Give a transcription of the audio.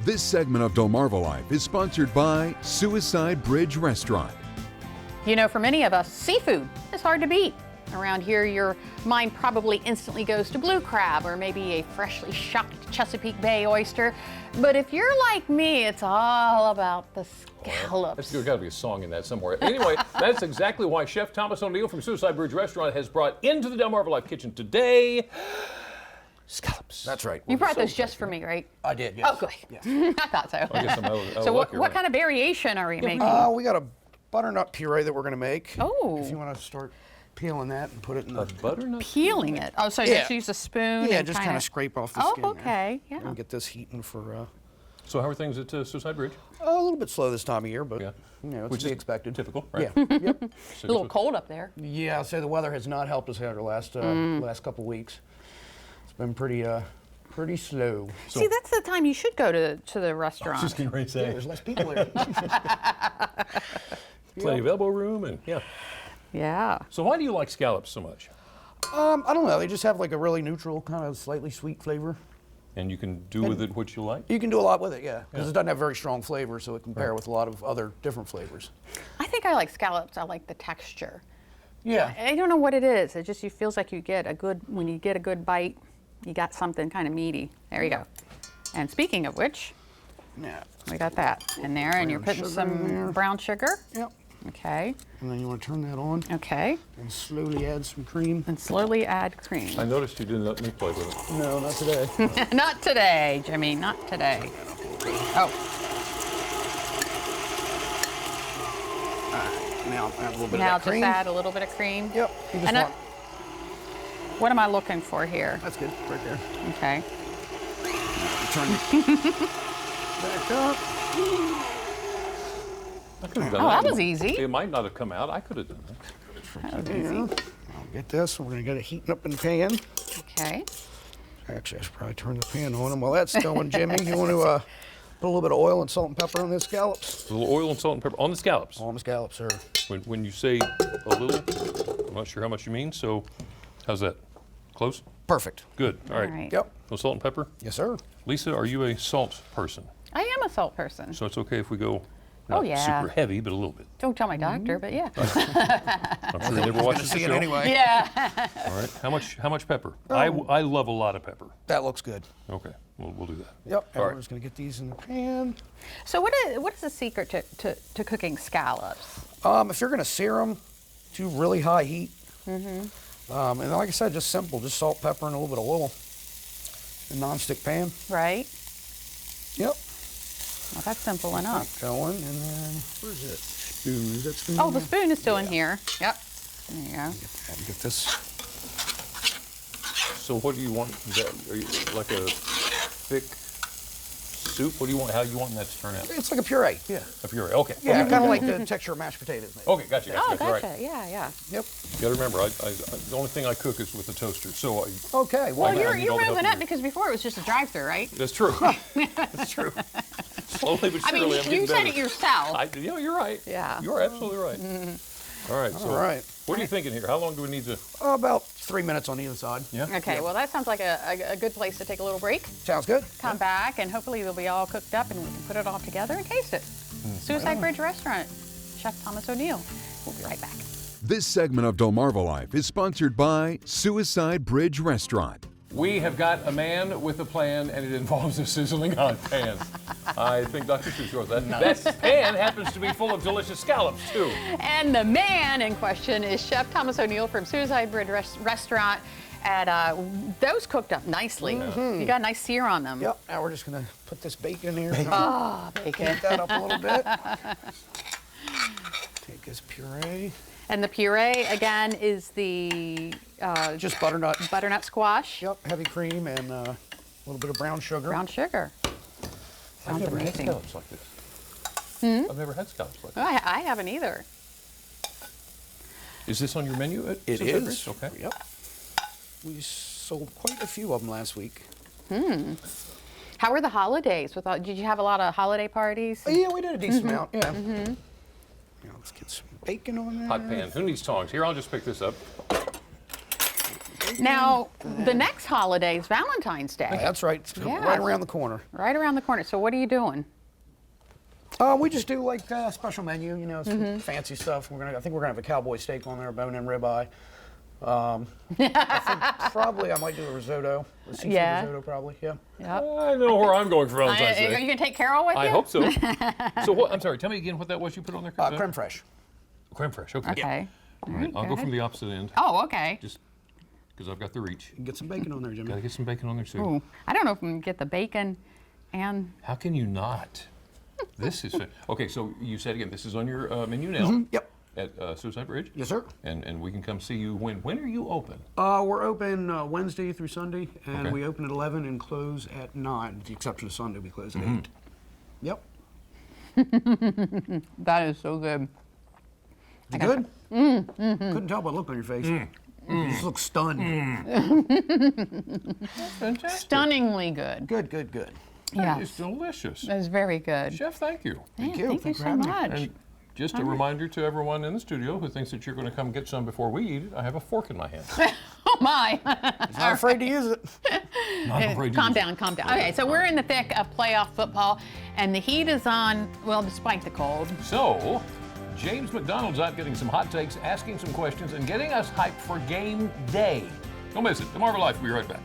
This segment of DelmarvaLife is sponsored by Suicide Bridge Restaurant. You know, for many of us, seafood is hard to beat. Around here, your mind probably instantly goes to blue crab or maybe a freshly shucked Chesapeake Bay oyster. But if you're like me, it's all about the scallops. There's got to be a song in that somewhere. Anyway, that's exactly why Chef Thomas O'Neill from Suicide Bridge Restaurant has brought into the DelmarvaLife kitchen today scallops. That's right. You brought those just for me, right? I did, yes. Oh, good. Yes. I thought so. I guess I'm So what kind of variation are you making? We got a butternut puree that we're going to make. Oh. If you want to start peeling that and put it in the... butternut? Peeling it. Oh, so you just use a spoon? Yeah, and just kind of scrape off the skin. Oh, okay. There. Yeah. And get this heating for... So how are things at Suicide Bridge? a little bit slow this time of year, but Yeah. you know, it's Which to be is expected. Typical, right? Yeah. Yep. A little cold up there. Yeah, I'll say the weather has not helped us here the last couple weeks. It's been pretty slow. See, that's the time you should go to the restaurant. Just getting ready to say. Yeah, there's less people here. Plenty of elbow room and yeah. Yeah. So why do you like scallops so much? I don't know. They just have like a really neutral, kind of slightly sweet flavor. And you can do with it what you like? You can do a lot with it, yeah. Because it doesn't have very strong flavor, so it can pair with a lot of other different flavors. I think I like scallops. I like the texture. Yeah. I don't know what it is. It just feels like when you get a good bite, you got something kind of meaty. There you go. And speaking of which, Yeah. we got that in there, and you're putting sugar in there. some brown sugar. Yep. Okay. And then you want to turn that on Okay. and slowly add some cream. And slowly add cream. I noticed you didn't let me play with it. No, not today. Not today, Jimmy. Not today. Oh. Now add a little bit Now of that just cream. add a little bit of cream. Yep. You just And want, what am I looking for here? that's good, right there. Okay. Turn it back up. I could have done Oh, that. that was easy. It might not have come out. I could have done that. That was easy. I'll get this. We're going to get it heating up in the pan. Okay. Actually, I should probably turn the pan on. And while that's going, Jimmy, you want to put a little bit of oil and salt and pepper on those scallops? A little oil and salt and pepper on the scallops. On the scallops, sir. When you say a little, I'm not sure how much you mean, so how's that? Close? Perfect. Good. All right. All right. Yep. No salt and pepper? Yes, sir. Lisa, are you a salt person? I am a salt person. So it's okay if we go Oh, not yeah. super heavy, but a little bit. Don't tell my doctor, but yeah. I'm sure you never watched the See it show. anyway. Yeah. All right. How much pepper? I love a lot of pepper. That looks good. Okay. We'll do that. Yep. And All we're right. just going to get these in the pan. So what is the secret to cooking scallops? If you're going to sear them to really high heat, and then like I said, just simple, just salt, pepper, and a little bit of oil in a non-stick pan. Right? Yep. Well, that's simple enough. Going, and then where's that spoon? Is that spoon? Oh, in the there? spoon is still in here. Yep. There you go. Get this. So what do you want? Are you like a thick soup? What do you want? How you want that to turn out? It's like a puree. Yeah. A puree. Okay. Yeah, kind of like the texture of mashed potatoes. Maybe. Okay. Gotcha. Oh, All right. gotcha. Yeah, yeah. Yep. You gotta remember, the only thing I cook is with a toaster. So Okay. Well, I need you're all the help moving you up need. because before it was just a drive-through, right? that's true. That's true. Slowly but I surely, mean, I'm you getting said better. it yourself. Yeah, you're right. Yeah. You're absolutely right. All right. So All right. what are you thinking here? How long do we need to? About 3 minutes on either side. Yeah. Okay, well, that sounds like a good place to take a little break. Sounds good. Come back, and hopefully they'll be all cooked up, and we can put it all together and taste it. Suicide Bridge Restaurant, Chef Thomas O'Neill. We'll be right back. This segment of DelmarvaLife is sponsored by Suicide Bridge Restaurant. We have got a man with a plan, and it involves a sizzling hot pan. I think Dr. Seuss wrote that. That pan happens to be full of delicious scallops, too. And the man in question is Chef Thomas O'Neill from Suicide Bridge Restaurant. And those cooked up nicely. You got a nice sear on them. Yep. Now we're just going to put this bacon in here. Oh, bacon. Heat that up a little bit. Take this puree. And the puree, again, is the Just butternut. butternut squash. Yep. Heavy cream and a little bit of brown sugar. Brown sugar. I've Sounds never had amazing. scallops like this. I've never had scallops like this. Oh, I haven't either. Is this on your menu at It Suicide is. Bridge? Okay. Yep. We sold quite a few of them last week. How were the holidays? Did you have a lot of holiday parties? Yeah, we did a decent amount. Yeah. Let's get some bacon on there. Hot pan. Who needs tongs? Here, I'll just pick this up. Now, the next holiday is Valentine's Day. That's right. It's Yes. right around the corner. Right around the corner. So what are you doing? We just do like a special menu, you know, some fancy stuff. I think we're gonna have a cowboy steak on there, a bone-in ribeye. I think probably I might do a risotto, a seafood risotto probably. Yeah. Yep. I know where I'm going for Valentine's Are you Day. going to take Carol with you? I hope so. So what, I'm sorry, tell me again what that was you put on there? Creme fraiche. Creme fraiche, okay. Okay. All right, I'll go from the opposite end, Oh, okay. just because I've got the reach. You can get some bacon on there, Jimmy. Gotta get some bacon on there too. Ooh, I don't know if I'm going to get the bacon and... How can you not? This is, okay, so you said again, this is on your menu now. Yep. At Suicide Bridge? Yes, sir. And we can come see you when? When are you open? We're open Wednesday through Sunday, and Okay. we open at 11 and close at 9. With the exception of Sunday, we close at 8. Yep. That is so good. Is it good? Couldn't tell by the look on your face. You just look stunned. Fantastic. Stunningly good. Good, good, good. That is Yes. delicious. That is very good. Chef, thank you. Thank you. Thank you Thanks for so having me. much. And just a reminder to everyone in the studio who thinks that you're going to come get some before we eat it, I have a fork in my hand. Oh, my. Not afraid to use it. Not afraid to Calm use it. down, calm down. Okay, so we're in the thick of playoff football, and the heat is on, well, despite the cold. So, James McDonald's out getting some hot takes, asking some questions, and getting us hyped for game day. Don't miss it. DelmarvaLife will be right back.